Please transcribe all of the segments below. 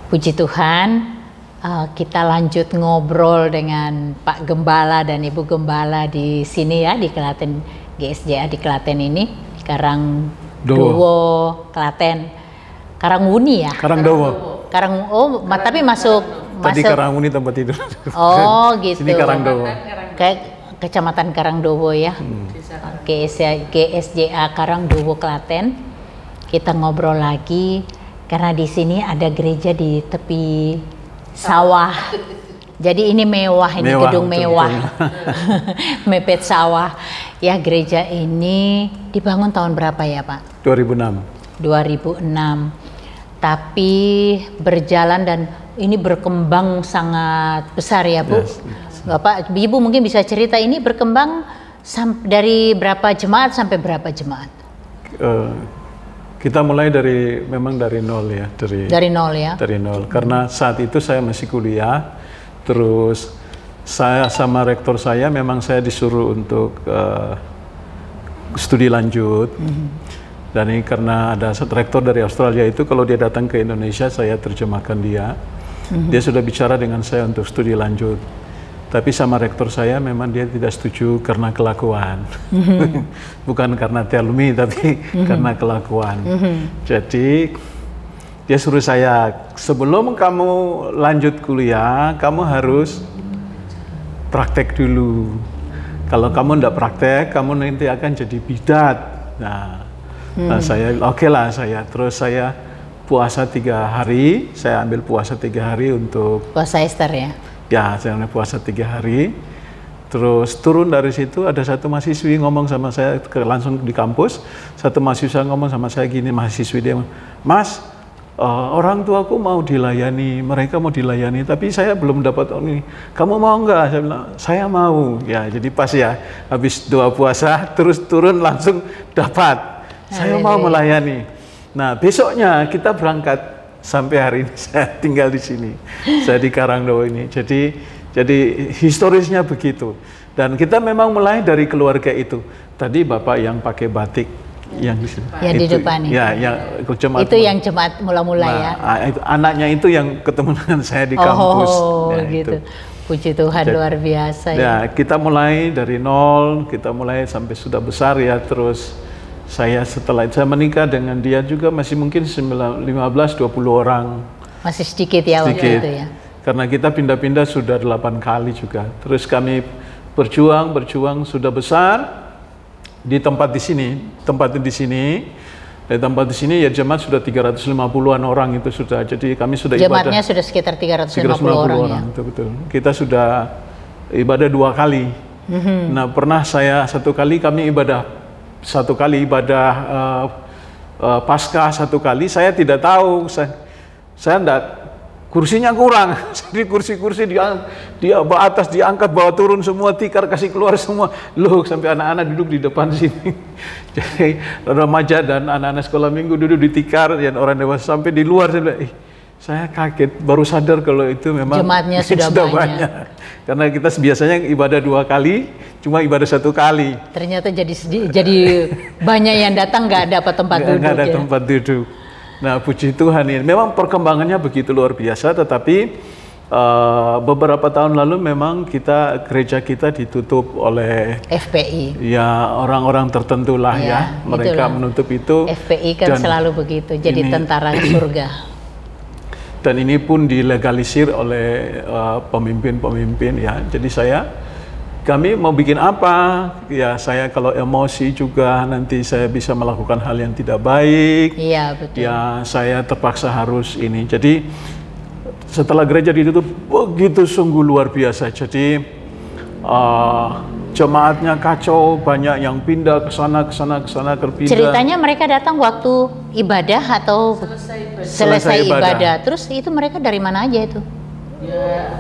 Puji Tuhan, kita lanjut ngobrol dengan Pak Gembala dan Ibu Gembala di sini ya, di Klaten, GSJA di Klaten ini, Karangdowo, Klaten, Karangwuni ya? Karangdowo. Tapi masuk Tadi Karangwuni tempat tidur. Oh gitu. Sini Karangdowo. Kecamatan Karangdowo ya. GSJA Karangdowo Klaten. Kita ngobrol lagi karena di sini ada gereja di tepi sawah. Jadi ini mewah, ini gedung mewah. Mepet sawah. Ya, gereja ini dibangun tahun berapa ya, Pak? 2006. 2006. Tapi berjalan dan ini berkembang sangat besar ya, Bu. Yes. Bapak, Ibu mungkin bisa cerita ini berkembang dari berapa jemaat sampai berapa jemaat? Kita mulai memang dari nol ya, dari nol ya. Dari nol. Karena saat itu saya masih kuliah, terus saya sama rektor saya memang saya disuruh untuk studi lanjut. Dan ini karena ada rektor dari Australia itu kalau dia datang ke Indonesia saya terjemahkan dia. Dia sudah bicara dengan saya untuk studi lanjut. Tapi sama rektor saya memang dia tidak setuju karena kelakuan. Bukan karena teologi tapi karena kelakuan. Jadi dia suruh saya, sebelum kamu lanjut kuliah, kamu harus praktek dulu. Kalau kamu tidak praktek, kamu nanti akan jadi bidat. Nah saya oke lah saya. Terus saya puasa 3 hari, saya ambil puasa 3 hari untuk puasa Ester ya? Ya, saya puasa 3 hari. Terus turun dari situ ada satu mahasiswi ngomong sama saya langsung di kampus. Satu mahasiswa ngomong sama saya gini, mahasiswi dia, Mas, orang tuaku mau dilayani, mereka mau dilayani, tapi saya belum dapat ini. Kamu mau nggak? Saya bilang, saya mau. Ya, jadi pas ya, habis doa puasa, terus turun langsung dapat. Saya mau melayani. Nah, besoknya kita berangkat. Sampai hari ini saya tinggal di sini, saya di Karangdowo ini. Jadi historisnya begitu. Dan kita memang mulai dari keluarga itu. Tadi Bapak yang pakai batik yang di sini. Yang di depan ini. Ya, yang jemaat. Itu yang jemaat mula-mula ya. Itu, anaknya itu yang ketemu dengan saya di kampus. Oh, ya, gitu. Itu. Puji Tuhan, luar biasa ya. Ya, kita mulai dari nol, kita mulai sampai sudah besar ya, terus setelah itu saya menikah dengan dia juga masih mungkin 15-20 orang. Masih sedikit ya waktu itu ya. Karena kita pindah-pindah sudah 8 kali juga. Terus kami berjuang sudah besar di tempat di sini. Di tempat di sini ya jemaat sudah 350-an orang itu sudah. Jadi kami sudah jemaatnya sudah sekitar 350 orang ya. Betul. Kita sudah ibadah 2 kali. Nah, pernah satu kali kami ibadah Paskah 1 kali, saya tidak tahu, saya enggak, kursinya kurang, jadi kursi-kursi di atas diangkat, bawa turun semua, tikar kasih keluar semua, loh sampai anak-anak duduk di depan sini. Jadi remaja dan anak-anak sekolah minggu duduk di tikar, dan orang dewasa sampai di luar, saya kaget, baru sadar kalau itu memang jemaatnya sudah banyak. Karena kita biasanya ibadah 2 kali, cuma ibadah 1 kali. Ternyata jadi banyak yang datang nggak dapat tempat duduk. Nggak ada tempat duduk. Nah, puji Tuhan ini. Memang perkembangannya begitu luar biasa, tetapi beberapa tahun lalu memang gereja kita ditutup oleh FPI. Ya, orang-orang tertentu lah ya. Mereka menutup itu. FPI kan selalu begitu, jadi tentara surga. Dan ini pun dilegalisir oleh pemimpin-pemimpin ya. Jadi kami mau bikin apa? Ya saya kalau emosi juga nanti saya bisa melakukan hal yang tidak baik. Iya betul. Ya saya terpaksa harus ini. Jadi setelah gereja ditutup begitu sungguh luar biasa. Jadi jemaatnya kacau, banyak yang pindah ke sana terpindah. Ceritanya mereka datang waktu ibadah atau selesai ibadah. Terus itu mereka dari mana aja itu? Ya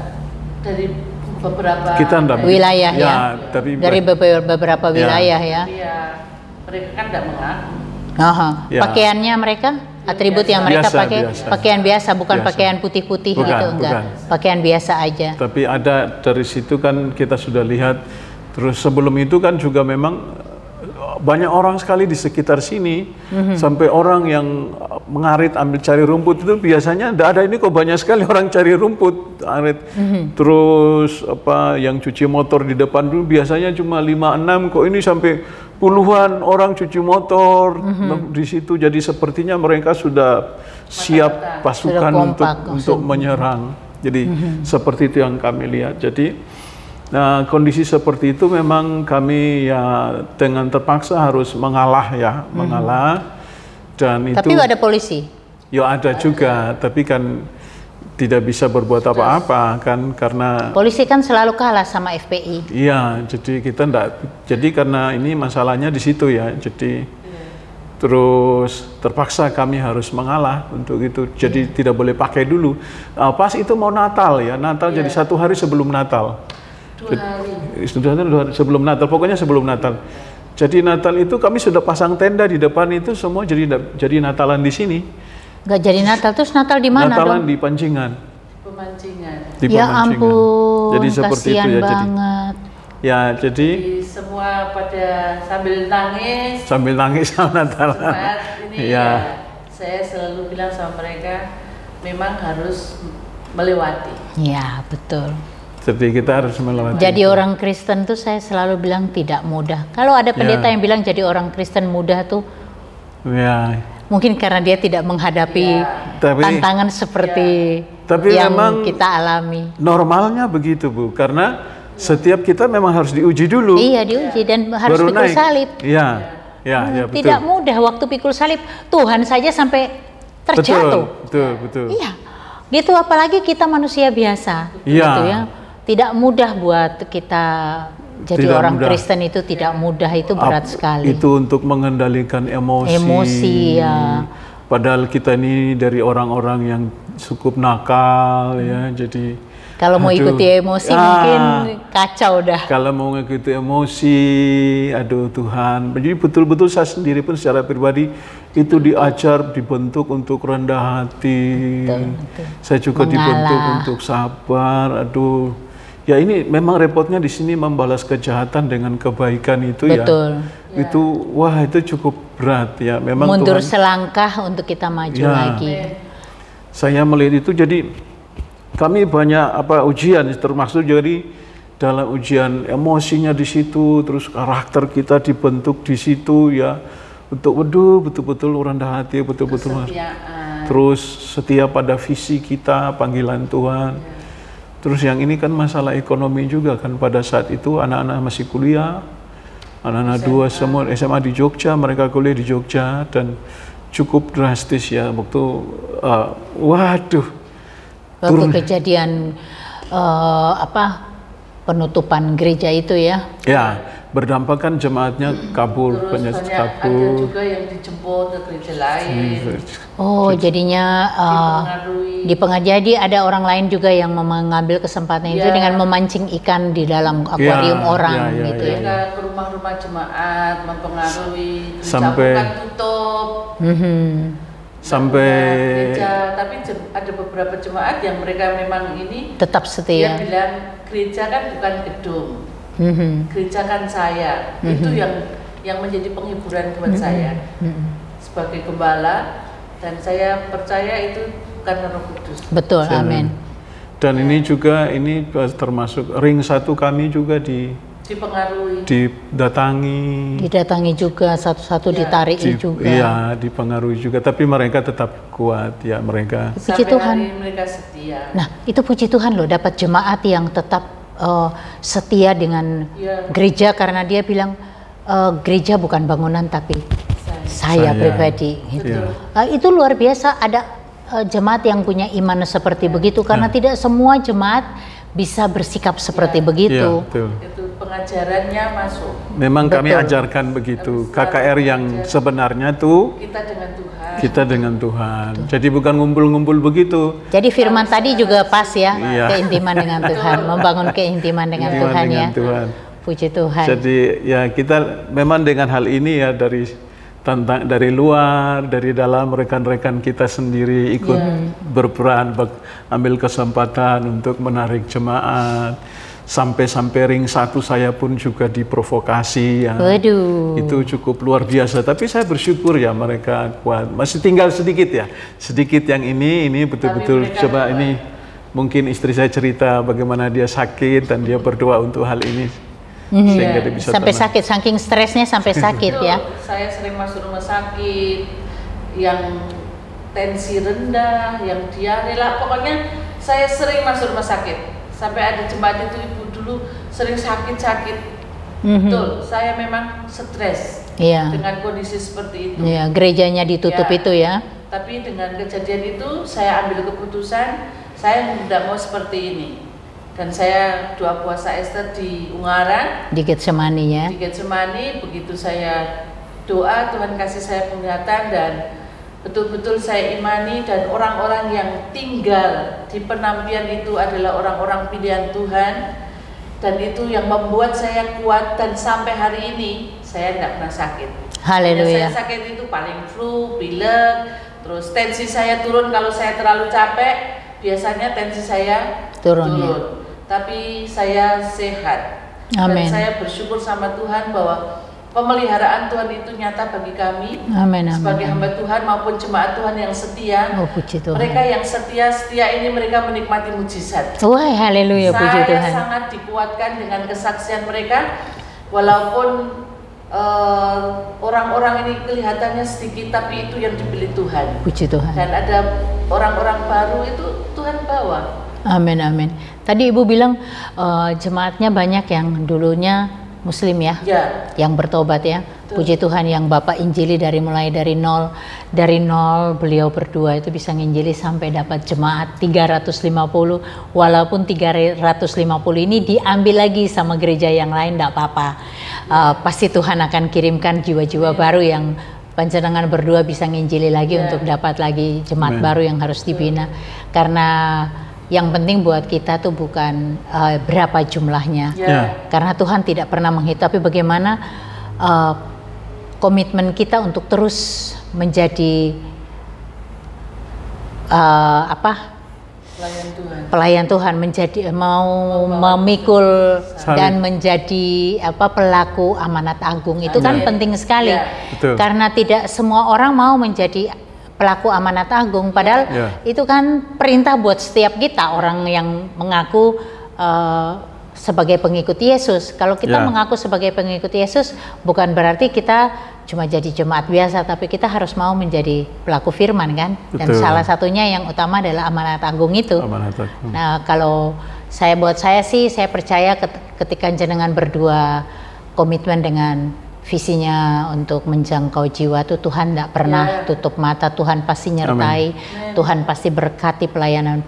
dari beberapa wilayah ya. Tapi dari beberapa wilayah ya. Iya, mereka kan tidak mengaku. Ya. Pakaiannya mereka, atribut yang mereka pakai pakaian biasa, bukan pakaian putih-putih gitu, enggak. Pakaian biasa aja. Tapi ada dari situ kan kita sudah lihat. Terus sebelum itu kan juga memang banyak orang sekali di sekitar sini, sampai orang yang mengarit ambil cari rumput itu biasanya tidak ada, ini kok banyak sekali orang cari rumput arit. Terus apa yang cuci motor di depan dulu biasanya cuma 5-6, kok ini sampai puluhan orang cuci motor di situ. Jadi sepertinya mereka sudah siap pasukan untuk menyerang. Jadi seperti itu yang kami lihat. Jadi nah, kondisi seperti itu memang kami ya dengan terpaksa harus mengalah ya, mengalah. Dan itu. Tapi ada polisi? Ya ada juga, tapi kan tidak bisa berbuat apa-apa kan, karena polisi kan selalu kalah sama FPI. Iya, jadi kita enggak. Jadi karena ini masalahnya di situ ya. Jadi terus terpaksa kami harus mengalah untuk itu. Jadi tidak boleh pakai dulu. Pas itu mau Natal ya, Natal jadi 1 hari sebelum Natal. 2 hari. Sebelum Natal, pokoknya sebelum Natal. Jadi Natal itu kami sudah pasang tenda di depan itu semua, jadi Natalan di sini. Nggak jadi Natal, terus Natal di mana Natalan dong? di Pancingan. Pemancingan. Di Ya Pemancingan. ampun, Jadi seperti itu ya. banget. Ya jadi Semua pada sambil nangis. sambil nangis sama Natalan. Saat ini Ya. saya selalu bilang sama mereka, memang harus melewati. Ya betul. Jadi kita harus melewati. Jadi orang Kristen tuh saya selalu bilang tidak mudah. Kalau ada pendeta yang bilang jadi orang Kristen mudah tuh, Ya. mungkin karena dia tidak menghadapi Tapi- tantangan seperti Tapi yang memang kita alami. Normalnya begitu Bu, karena setiap kita memang harus diuji dulu. Iya diuji dan harus Baru pikul naik. salib. Iya, ya betul. Tidak mudah waktu pikul salib. Tuhan saja sampai terjatuh. Betul. Iya, gitu apalagi kita manusia biasa. Iya. Gitu ya. Tidak mudah buat kita jadi Tidak orang mudah. Kristen itu tidak mudah, itu berat sekali. Itu untuk mengendalikan emosi. Emosi, ya. Padahal kita ini dari orang-orang yang cukup nakal ya, jadi Kalau mau aduh. ikuti emosi mungkin kacau dah. Kalau mau mengikuti emosi, aduh Tuhan. Jadi betul-betul saya sendiri pun secara pribadi itu diajar, dibentuk untuk rendah hati. Betul. Saya juga Mengalah. dibentuk untuk sabar. Aduh, ya ini memang repotnya di sini membalas kejahatan dengan kebaikan itu Betul. ya. Itu wah itu cukup berat ya. Memang Mundur Tuhan, selangkah untuk kita maju Ya. lagi. saya melihat itu jadi kami banyak ujian, termasuk jadi dalam ujian emosinya di situ, terus karakter kita dibentuk di situ ya, untuk betul-betul rendah hati, betul-betul Kesetiaan. terus setia pada visi kita, panggilan Tuhan. Terus yang ini kan masalah ekonomi juga kan, pada saat itu anak-anak masih kuliah, anak-anak dua semua SMA di Jogja, mereka kuliah di Jogja dan cukup drastis ya waktu waduh. Waktu kejadian penutupan gereja itu ya. Ya, berdampak kan jemaatnya kabur, Terus banyak banyak ada kabur. juga yang dijemput ke gereja lain. Oh, jadinya Dipengaruhi. di pengajian ada orang lain juga yang mengambil kesempatan itu Ya. dengan memancing ikan di dalam akuarium orang ya, gitu ya. Mereka ke rumah-rumah jemaat mempengaruhi, Sampai- gereja bukan tutup. Sampai Gereja, tapi ada beberapa jemaat yang mereka memang ini Tetap dia setia. bilang gereja kan bukan gedung, gereja kan saya. Itu yang menjadi penghiburan buat saya sebagai gembala, dan saya percaya itu karena Roh Kudus. Betul, amin. dan ini juga ini termasuk ring 1 kami juga Dipengaruhi. Didatangi juga satu-satu ditariki juga. Iya, dipengaruhi juga, tapi mereka tetap kuat ya mereka. Puji Sampai Tuhan. hari ini mereka setia. Nah, itu puji Tuhan loh, dapat jemaat yang tetap setia dengan Iya. gereja karena dia bilang gereja bukan bangunan tapi saya Saya. pribadi. Gitu. Iya. Itu luar biasa ada jemaat yang punya iman seperti begitu karena tidak semua jemaat bisa bersikap seperti begitu. Iya, betul. Itu pengajarannya masuk. Memang kami Betul. ajarkan begitu. KKR yang sebenarnya tuh Kita dengan Tuhan. kita dengan Tuhan. Jadi bukan ngumpul-ngumpul begitu. Jadi firman tadi juga pas ya, Iya. keintiman dengan Tuhan, membangun keintiman dengan Intiman Tuhan dengan ya. Tuhan. Puji Tuhan. Jadi ya kita memang dengan hal ini ya dari luar, dari dalam rekan-rekan kita sendiri ikut berperan, ambil kesempatan untuk menarik jemaat. sampai ring 1 saya pun juga diprovokasi ya. Waduh. Itu cukup luar biasa, tapi saya bersyukur ya mereka kuat. Masih tinggal sedikit ya, sedikit yang ini betul-betul coba ini mungkin istri saya cerita bagaimana dia sakit dan dia berdoa untuk hal ini sehingga dia bisa sampai tenang. sakit, saking stresnya sampai sakit ya. Saya sering masuk rumah sakit, yang tensi rendah, yang diare lah, pokoknya saya sering masuk rumah sakit. Sampai ada jemaat itu ibu dulu sering sakit-sakit. Betul, saya memang stres dengan kondisi seperti itu. Iya, gerejanya ditutup itu ya. Tapi dengan kejadian itu saya ambil keputusan, saya tidak mau seperti ini. Dan saya doa puasa Ester di Ungaran, di Getsemani ya. Di Getsemani, begitu saya doa, Tuhan kasih saya penglihatan dan betul-betul saya imani, dan orang-orang yang tinggal di penampian itu adalah orang-orang pilihan Tuhan, dan itu yang membuat saya kuat, dan sampai hari ini saya tidak pernah sakit. Haleluya. Saya sakit itu paling flu, pilek, terus tensi saya turun kalau saya terlalu capek, biasanya tensi saya turun. Ya. Tapi saya sehat. Amin. Dan saya bersyukur sama Tuhan bahwa pemeliharaan Tuhan itu nyata bagi kami. Amin, sebagai amin. hamba Tuhan maupun jemaat Tuhan yang setia. Oh, puji Tuhan. Mereka yang setia ini mereka menikmati mujizat. Wah, haleluya, puji Tuhan. Saya sangat dikuatkan dengan kesaksian mereka, walaupun orang-orang ini kelihatannya sedikit, tapi itu yang dipilih Tuhan. Puji Tuhan. Dan ada orang-orang baru itu Tuhan bawa. Amin, amin. Tadi Ibu bilang jemaatnya banyak yang dulunya Muslim ya, yang bertobat ya. Puji Tuhan, yang Bapak injili mulai dari nol beliau berdua itu bisa nginjili sampai dapat jemaat 350. Walaupun 350 ini diambil lagi sama gereja yang lain, tidak apa-apa. Pasti Tuhan akan kirimkan jiwa-jiwa baru yang panjenengan berdua bisa nginjili lagi untuk dapat lagi jemaat baru yang harus dibina. Karena yang penting buat kita tuh bukan berapa jumlahnya, karena Tuhan tidak pernah menghitung, tapi bagaimana komitmen kita untuk terus menjadi pelayan Tuhan, menjadi mau memikul dan menjadi pelaku amanat agung itu kan penting sekali, karena tidak semua orang mau menjadi pelaku amanat agung, padahal itu kan perintah buat setiap kita orang yang mengaku sebagai pengikut Yesus. Kalau kita mengaku sebagai pengikut Yesus, bukan berarti kita cuma jadi jemaat biasa, tapi kita harus mau menjadi pelaku firman kan. Dan salah satunya yang utama adalah amanat agung itu. Nah, kalau buat saya sih, saya percaya ketika jenengan berdua komitmen dengan visinya untuk menjangkau jiwa tuh, Tuhan tidak pernah tutup mata, Tuhan pasti nyertai. Tuhan pasti berkati pelayanan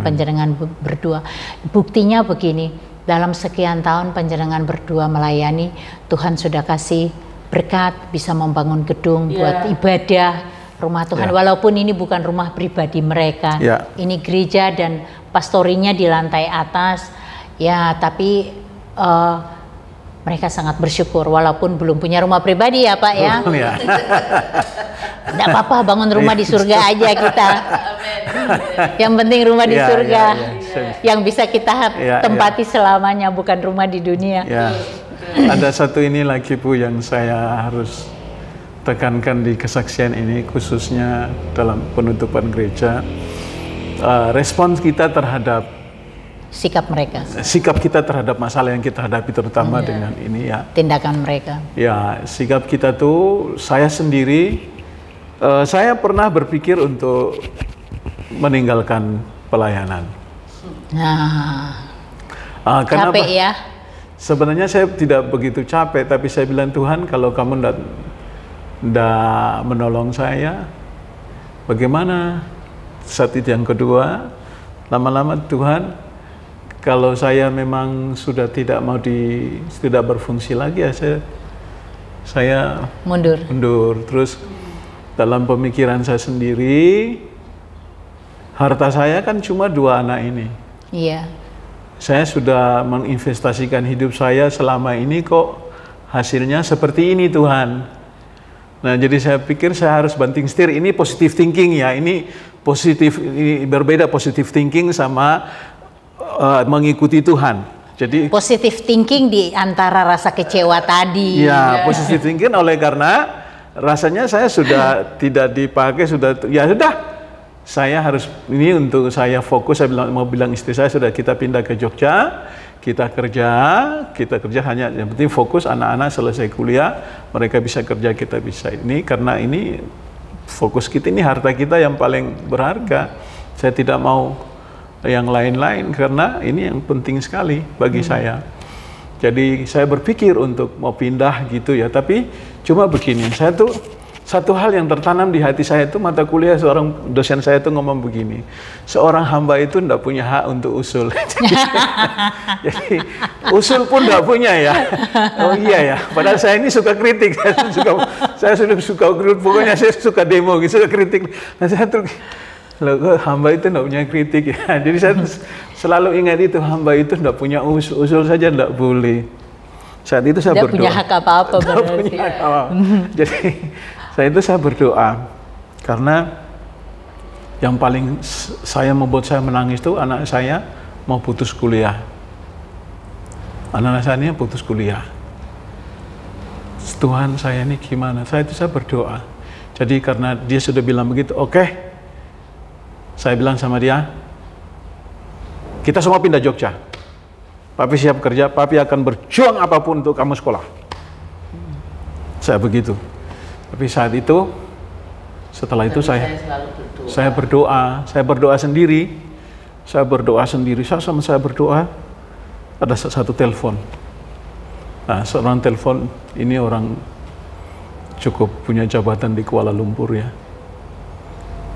panjenengan berdua. Buktinya begini, dalam sekian tahun panjenengan berdua melayani, Tuhan sudah kasih berkat, bisa membangun gedung buat ibadah rumah Tuhan, walaupun ini bukan rumah pribadi mereka, ini gereja dan pastorinya di lantai atas ya, tapi mereka sangat bersyukur walaupun belum punya rumah pribadi ya Pak ya. Tidak apa-apa, bangun rumah di surga aja kita. Yang penting rumah di surga yang bisa kita tempati selamanya, bukan rumah di dunia. Ada satu ini lagi Bu yang saya harus tekankan di kesaksian ini, khususnya dalam penutupan gereja, respons kita terhadap sikap kita terhadap masalah yang kita hadapi, terutama dengan ini tindakan mereka. Sikap kita tuh, saya sendiri saya pernah berpikir untuk meninggalkan pelayanan. Capek ya? Sebenarnya saya tidak begitu capek, tapi saya bilang, Tuhan, kalau kamu ndak menolong saya, bagaimana? Saat itu yang kedua, lama-lama Tuhan, kalau saya memang sudah tidak berfungsi lagi ya, saya mundur. Terus dalam pemikiran saya sendiri, harta saya kan cuma 2 anak ini. Saya sudah menginvestasikan hidup saya selama ini, kok hasilnya seperti ini Tuhan. Nah, jadi saya pikir saya harus banting setir. Ini positive thinking ya, ini berbeda positive thinking sama mengikuti Tuhan. Jadi positive thinking di antara rasa kecewa tadi. iya, positive thinking oleh karena rasanya saya sudah tidak dipakai, ya sudah, saya harus ini untuk saya fokus. Saya mau bilang istri saya, sudah kita pindah ke Jogja, kita kerja hanya yang penting fokus, anak-anak selesai kuliah, mereka bisa kerja, kita bisa ini, karena ini fokus kita, ini harta kita yang paling berharga. Saya tidak mau yang lain-lain karena ini yang penting sekali bagi saya. Jadi saya berpikir untuk mau pindah gitu ya, tapi cuma begini, saya tuh satu hal yang tertanam di hati saya itu, mata kuliah seorang dosen saya itu ngomong begini, seorang hamba itu tidak punya hak untuk usul. Jadi usul pun tidak punya ya. Oh iya ya, padahal saya ini suka kritik, saya suka kritik, pokoknya saya suka demo, suka kritik. Nah saya tuh, loh, hamba itu tidak punya kritik ya. Jadi saya selalu ingat itu, hamba itu tidak punya usul saja tidak boleh. Saat itu saya berdoa. Tidak punya hak apa-apa berarti. Jadi saya berdoa karena yang paling membuat saya menangis itu anak saya mau putus kuliah. Anak saya ini putus kuliah. Tuhan, saya ini gimana? Saya berdoa. Jadi karena dia sudah bilang begitu, oke. Saya bilang sama dia, kita semua pindah Jogja. Papi siap kerja, papi akan berjuang apapun untuk kamu sekolah. Saya begitu. Tapi saat itu, setelah itu saya berdoa sendiri. Saya berdoa, ada satu telepon. Nah, seorang telepon, ini orang cukup punya jabatan di Kuala Lumpur ya.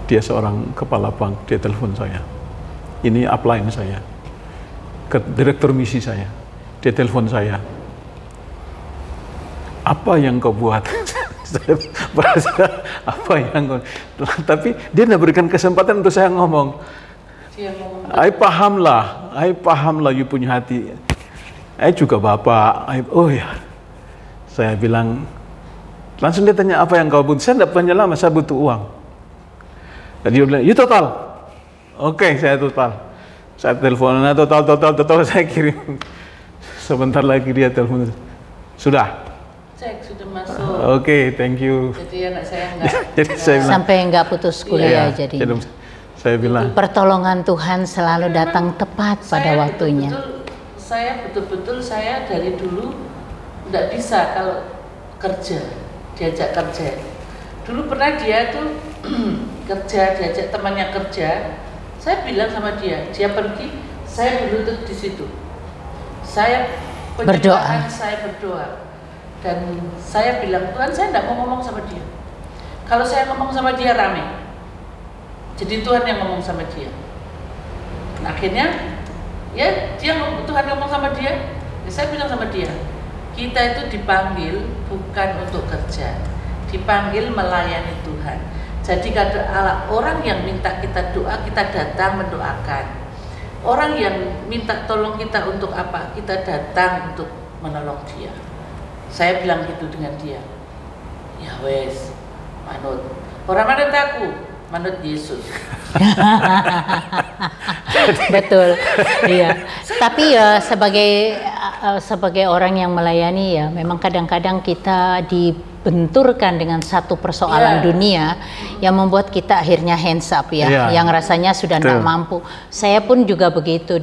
Dia seorang kepala bank, dia telepon saya. Ini upline saya, direktur misi saya. Dia telepon saya. Apa yang kau buat? Saya merasa apa yang kau... Tapi dia tidak berikan kesempatan untuk saya ngomong. I pahamlah you punya hati. Juga bapak. Oh ya. Saya bilang, langsung dia tanya apa yang kau butuh. Saya tidak punya lama, saya butuh uang. Tadi dia bilang, you total. Oke, saya total. Saya teleponnya total saya kirim. Sebentar lagi dia telepon. Sudah. Cek sudah masuk. Oke, thank you. Jadi anak saya enggak. Jadi saya bilang, sampai enggak putus kuliah jadi. Saya bilang, pertolongan Tuhan selalu datang tepat pada waktunya. Saya betul-betul dari dulu enggak bisa kalau diajak kerja. Dulu pernah dia tuh kerja, diajak temannya kerja, saya bilang sama dia pergi, saya berlutut di situ. Saya berdoa. Saya berdoa. Dan saya bilang, Tuhan, saya tidak mau ngomong sama dia. Kalau saya ngomong sama dia rame. Jadi Tuhan yang ngomong sama dia. Nah, akhirnya ya Tuhan ngomong sama dia. Ya, saya bilang sama dia, kita itu dipanggil bukan untuk kerja, dipanggil melayani Tuhan. Jadi kalau orang yang minta kita doa, kita datang mendoakan. Orang yang minta tolong kita untuk apa, kita datang untuk menolong dia. Saya bilang gitu dengan dia. Ya wes, manut. Orang manut aku, manut Yesus. Betul, iya. Tapi ya sebagai orang yang melayani ya, memang kadang-kadang kita dibenturkan dengan satu persoalan dunia yang membuat kita akhirnya hands up ya, yang rasanya sudah tidak mampu. Saya pun juga begitu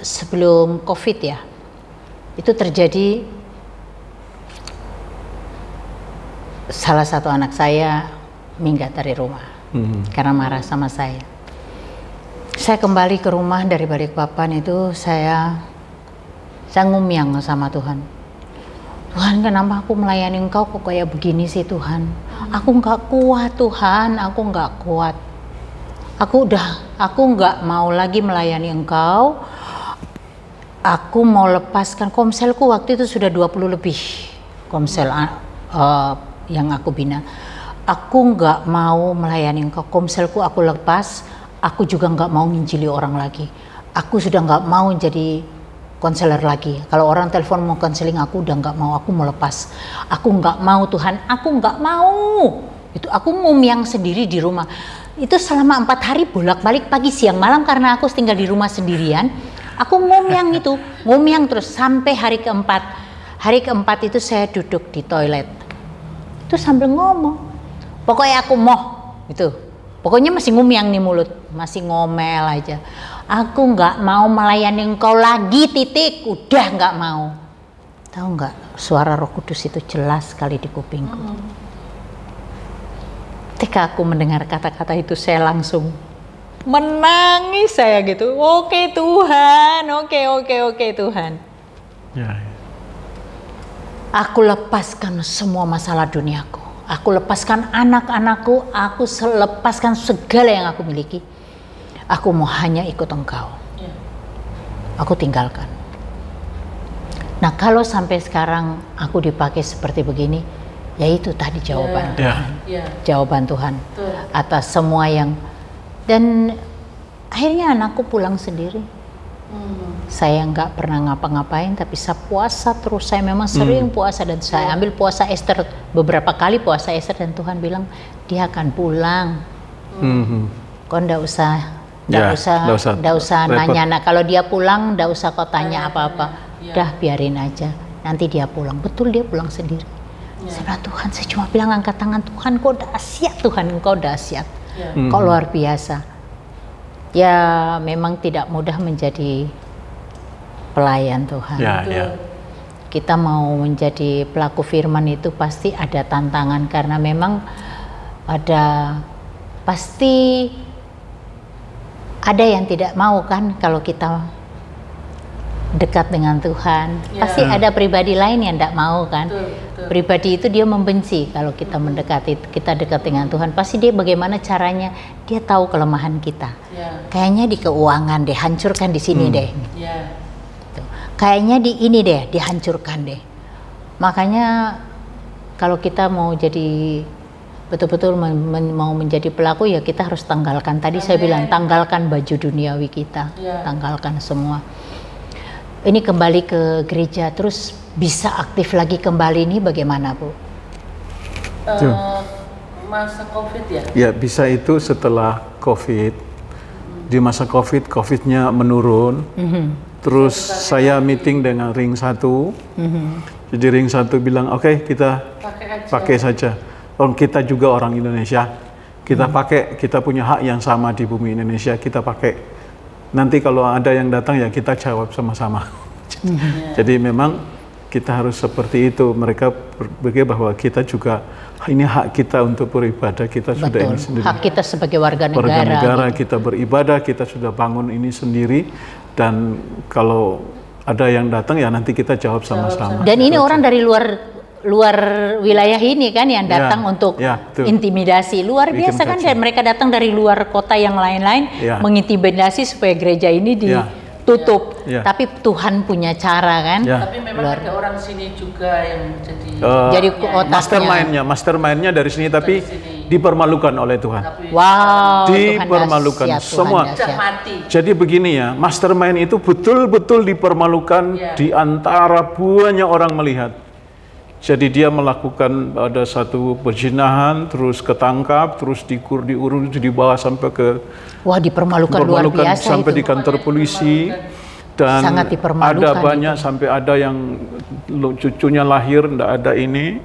sebelum COVID ya, itu terjadi. Salah satu anak saya minggat dari rumah karena marah sama saya. Saya kembali ke rumah dari Balikpapan itu saya ngumyang sama Tuhan. Tuhan, kenapa aku melayani Engkau kok kayak begini sih Tuhan? Aku nggak kuat Tuhan, aku nggak kuat. Aku nggak mau lagi melayani Engkau. Aku mau lepaskan komselku, waktu itu sudah 20 lebih komsel yang aku bina. Aku nggak mau melayani Engkau, komselku aku lepas. Aku juga nggak mau nginjili orang lagi. Aku sudah nggak mau jadi konselor lagi. Kalau orang telepon mau konseling, aku udah nggak mau. Aku mau lepas. Aku nggak mau Tuhan. Aku nggak mau. Itu aku ngumyang sendiri di rumah. Itu selama 4 hari bolak-balik pagi siang malam karena aku tinggal di rumah sendirian. Aku ngomyang itu, ngomyang terus sampai hari keempat. Hari keempat itu saya duduk di toilet. Itu sambil ngomong. Pokoknya aku mau itu. Pokoknya masih ngomyang nih mulut, masih ngomel aja. Aku nggak mau melayani engkau lagi, titik. Udah nggak mau. Tahu nggak, suara Roh Kudus itu jelas sekali di kupingku. Ketika aku mendengar kata-kata itu, saya langsung menangis saya gitu. Oke Tuhan, oke Tuhan. Ya. Aku lepaskan semua masalah duniaku. Aku lepaskan anak-anakku. Aku lepaskan segala yang aku miliki. Aku mau hanya ikut engkau. Aku tinggalkan. Nah kalau sampai sekarang aku dipakai seperti begini, ya itu tadi jawaban Tuhan. Jawaban Tuhan atas semua yang. Dan akhirnya anakku pulang sendiri. Saya nggak pernah ngapa-ngapain, tapi saya puasa terus. Saya memang sering puasa dan saya ambil puasa Esther beberapa kali puasa Esther dan Tuhan bilang dia akan pulang. Kau nggak usah nanya. Nah kalau dia pulang, nggak usah kau tanya apa-apa. Udah biarin aja. Nanti dia pulang. Betul dia pulang sendiri. Saya bilang Tuhan, saya cuma bilang angkat tangan Tuhan, kau dahsyat Tuhan, kau dahsyat, kau luar biasa. Ya memang tidak mudah menjadi pelayan Tuhan. Kita mau menjadi pelaku firman itu pasti ada tantangan karena memang pasti ada yang tidak mau kan kalau kita dekat dengan Tuhan. Pasti ada pribadi lain yang tidak mau kan. Pribadi itu dia membenci kalau kita kita dekat dengan Tuhan. Pasti dia bagaimana caranya, dia tahu kelemahan kita. Kayaknya di keuangan deh, hancurkan di sini deh. Kayaknya di ini deh, dihancurkan deh. Makanya kalau kita mau jadi betul-betul mau menjadi pelaku, ya kita harus tanggalkan. Tadi saya bilang tanggalkan baju duniawi kita, tanggalkan semua. Ini kembali ke gereja, terus bisa aktif lagi kembali ini bagaimana Bu? Masa COVID ya? Ya bisa itu setelah COVID. Di masa COVID, COVID-nya menurun. Terus saya meeting dengan Ring 1. Jadi Ring 1 bilang, oke, kita pakai saja. Kita juga orang Indonesia. Kita pakai, kita punya hak yang sama di bumi Indonesia, kita pakai. Nanti kalau ada yang datang ya kita jawab sama-sama. Jadi memang kita harus seperti itu. Mereka berpikir bahwa kita juga ini hak kita untuk beribadah, kita sudah ini sendiri. Hak kita sebagai warga negara. Warga negara kita beribadah, kita sudah bangun ini sendiri. Dan kalau ada yang datang ya nanti kita jawab sama-sama. Dan ini orang dari luar wilayah ini kan yang datang untuk intimidasi. Luar biasa kan, dan mereka datang dari luar kota yang lain-lain mengintimidasi supaya gereja ini ditutup. Tapi Tuhan punya cara kan. Tapi memang ada orang sini juga yang jadi mastermind-nya dari sini, tapi dipermalukan oleh Tuhan. Wow, dipermalukan semua. Jadi begini ya, mastermind itu betul-betul dipermalukan di antara banyak orang melihat. Jadi dia melakukan ada satu perzinahan, terus ketangkap, terus diurus, dibawa sampai ke dipermalukan luar biasa sampai di kantor polisi, dan sangat dipermalukan ada banyak itu. Sampai ada yang cucunya lahir ndak ada ini,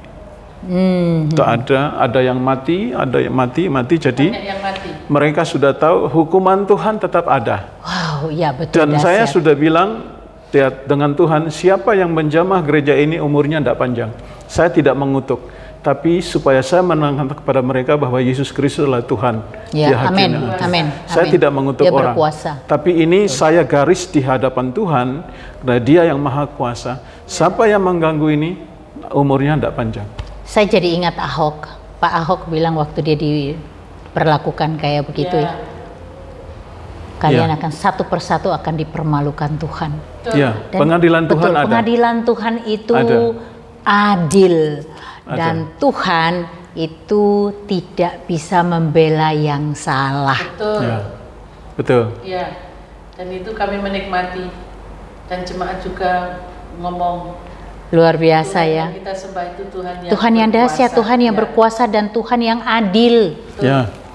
tak ada yang mati, jadi mereka sudah tahu hukuman Tuhan tetap ada. Wow, ya betul. Dan saya sudah bilang dengan Tuhan, siapa yang menjamah gereja ini umurnya tidak panjang. Saya tidak mengutuk, tapi supaya saya menanamkan kepada mereka bahwa Yesus Kristus adalah Tuhan. Ya, amin. Saya tidak mengutuk orang. Berkuasa. Tapi ini saya garis di hadapan Tuhan, karena Dia yang Maha Kuasa. Siapa yang mengganggu ini, umurnya tidak panjang. Saya jadi ingat Ahok. Pak Ahok bilang waktu dia diperlakukan kayak begitu ya. Kalian akan satu persatu akan dipermalukan Tuhan. Pengadilan Tuhan ada. Pengadilan Tuhan itu adil. Dan Tuhan itu tidak bisa membela yang salah. Betul. Dan itu kami menikmati. Dan jemaat juga ngomong. Luar biasa Tuhan ya. Kita sembah itu Tuhan yang dahsyat, Tuhan yang berkuasa dan Tuhan yang adil.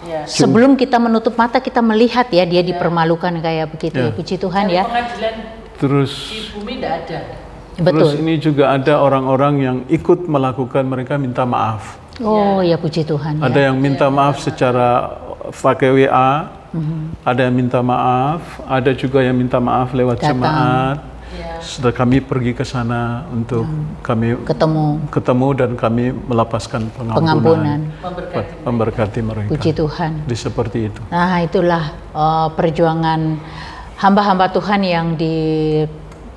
Ya. Sebelum kita menutup mata kita melihat ya dia dipermalukan kayak begitu. Ya. Ya, puji Tuhan Cari ya. pengadilan Terus di bumi tidak ada. Betul. Terus ini juga ada orang-orang yang ikut melakukan, mereka minta maaf. Oh ya puji Tuhan. Ada Ya. yang minta maaf secara pakai WA, ada yang minta maaf, ada juga yang minta maaf lewat Datang. jemaat. Ya. Setelah kami pergi ke sana untuk kami ketemu dan kami melepaskan pengampunan, memberkati mereka. Puji Tuhan. Di seperti itu. Nah itulah perjuangan hamba-hamba Tuhan yang di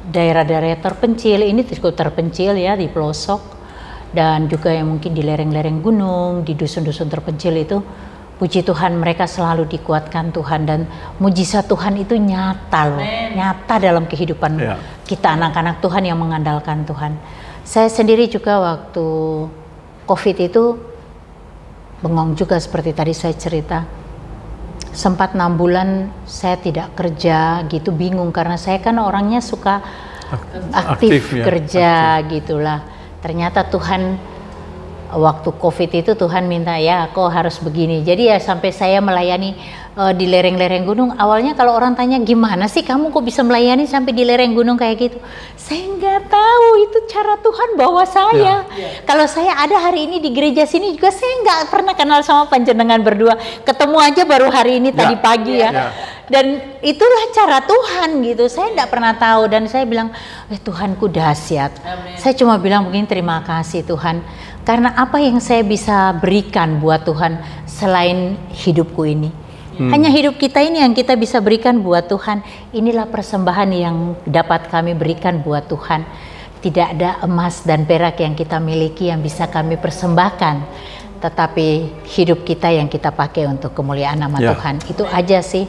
daerah-daerah terpencil, ini cukup terpencil ya, di pelosok, dan juga yang mungkin di lereng-lereng gunung, di dusun-dusun terpencil itu, puji Tuhan mereka selalu dikuatkan Tuhan, dan mujizat Tuhan itu nyata loh, nyata dalam kehidupan kita anak-anak Tuhan yang mengandalkan Tuhan. Saya sendiri juga waktu COVID itu bengong juga seperti tadi saya cerita. Sempat 6 bulan saya tidak kerja gitu, bingung karena saya kan orangnya suka aktif kerja gitulah. Ternyata Tuhan waktu COVID itu Tuhan minta ya kok harus begini. Jadi ya sampai saya melayani di lereng-lereng gunung. Awalnya kalau orang tanya gimana sih kamu kok bisa melayani sampai di lereng gunung kayak gitu, saya nggak tahu, itu cara Tuhan bawa saya. Kalau saya ada hari ini di gereja sini juga saya nggak pernah kenal sama panjenengan berdua, ketemu aja baru hari ini tadi pagi ya. Dan itulah cara Tuhan gitu, saya nggak pernah tahu, dan saya bilang Tuhanku dahsyat. Saya cuma bilang mungkin terima kasih Tuhan, karena apa yang saya bisa berikan buat Tuhan selain hidupku ini. Hanya hidup kita ini yang kita bisa berikan buat Tuhan. Inilah persembahan yang dapat kami berikan buat Tuhan. Tidak ada emas dan perak yang kita miliki yang bisa kami persembahkan, tetapi hidup kita yang kita pakai untuk kemuliaan nama Tuhan. Itu aja sih.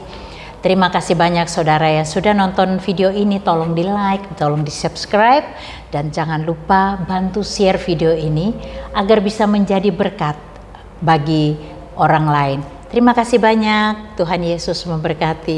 Terima kasih banyak saudara yang sudah nonton video ini. Tolong di like, tolong di subscribe, dan jangan lupa bantu share video ini agar bisa menjadi berkat bagi orang lain. Terima kasih banyak. Tuhan Yesus memberkati.